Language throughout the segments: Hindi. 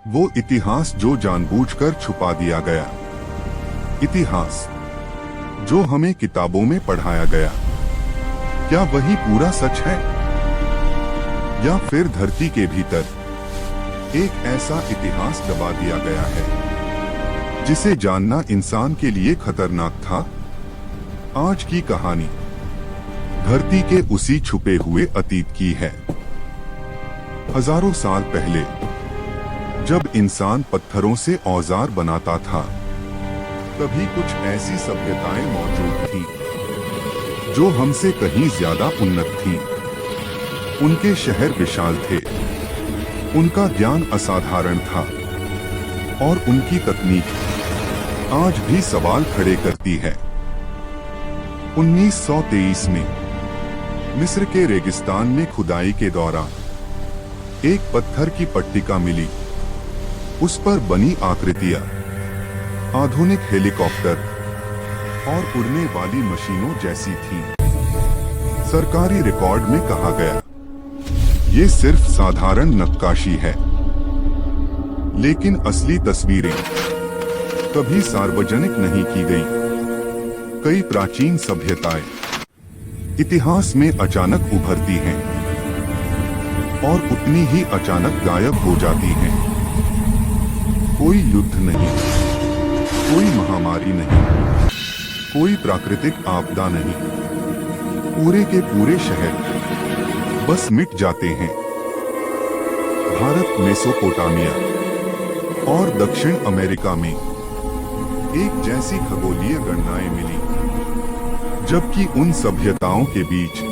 वो इतिहास जो जानबूझकर छुपा दिया गया, इतिहास जो हमें किताबों में पढ़ाया गया, क्या वही पूरा सच है? या फिर धरती के भीतर एक ऐसा इतिहास दबा दिया गया है जिसे जानना इंसान के लिए खतरनाक था? आज की कहानी धरती के उसी छुपे हुए अतीत की है। हजारों साल पहले जब इंसान पत्थरों से औजार बनाता था, तभी कुछ ऐसी सभ्यताएं मौजूद थीं जो हमसे कहीं ज्यादा उन्नत थीं। उनके शहर विशाल थे, उनका ज्ञान असाधारण था और उनकी तकनीक आज भी सवाल खड़े करती है। 1923 में मिस्र के रेगिस्तान में खुदाई के दौरान एक पत्थर की पट्टिका मिली। उस पर बनी आकृतियां आधुनिक हेलीकॉप्टर और उड़ने वाली मशीनों जैसी थीं। सरकारी रिकॉर्ड में कहा गया, ये सिर्फ साधारण नक्काशी है, लेकिन असली तस्वीरें कभी सार्वजनिक नहीं की गई। कई प्राचीन सभ्यताएं इतिहास में अचानक उभरती हैं और उतनी ही अचानक गायब हो जाती हैं। कोई युद्ध नहीं, कोई महामारी नहीं, कोई प्राकृतिक आपदा नहीं, पूरे के पूरे शहर बस मिट जाते हैं। भारत, मेसोपोटामिया और दक्षिण अमेरिका में एक जैसी खगोलीय गणनाएं मिली, जबकि उन सभ्यताओं के बीच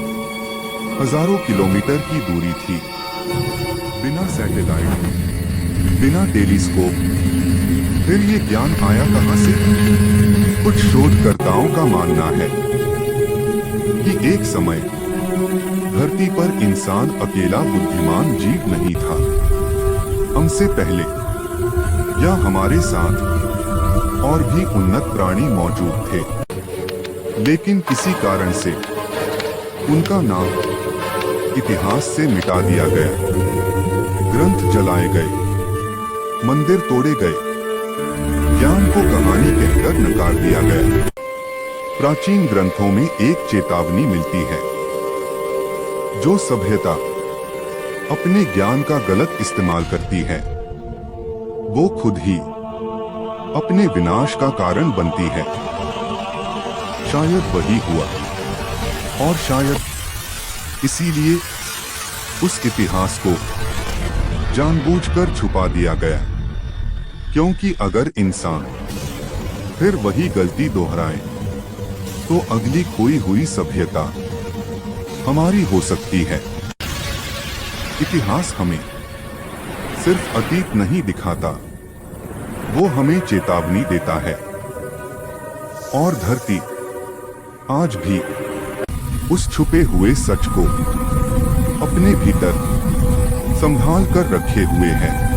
हजारों किलोमीटर की दूरी थी। बिना सैटेलाइट, बिना टेलीस्कोप, फिर ये ज्ञान आया कहां से? कुछ शोधकर्ताओं का मानना है कि एक समय धरती पर इंसान अकेला बुद्धिमान जीव नहीं था। हमसे पहले या हमारे साथ और भी उन्नत प्राणी मौजूद थे, लेकिन किसी कारण से उनका नाम इतिहास से मिटा दिया गया। ग्रंथ जलाए गए, मंदिर तोड़े गए, ज्ञान को कहानी कहकर नकार दिया गया। प्राचीन ग्रंथों में एक चेतावनी मिलती है, जो सभ्यता अपने ज्ञान का गलत इस्तेमाल करती है, वो खुद ही अपने विनाश का कारण बनती है। शायद वही हुआ, और शायद इसीलिए उस इतिहास को जानबूझकर छुपा दिया गया, क्योंकि अगर इंसान फिर वही गलती दोहराए तो अगली खोई हुई सभ्यता हमारी हो सकती है। इतिहास हमें सिर्फ अतीत नहीं दिखाता, वो हमें चेतावनी देता है। और धरती आज भी उस छुपे हुए सच को अपने भीतर संभाल कर रखे हुए है।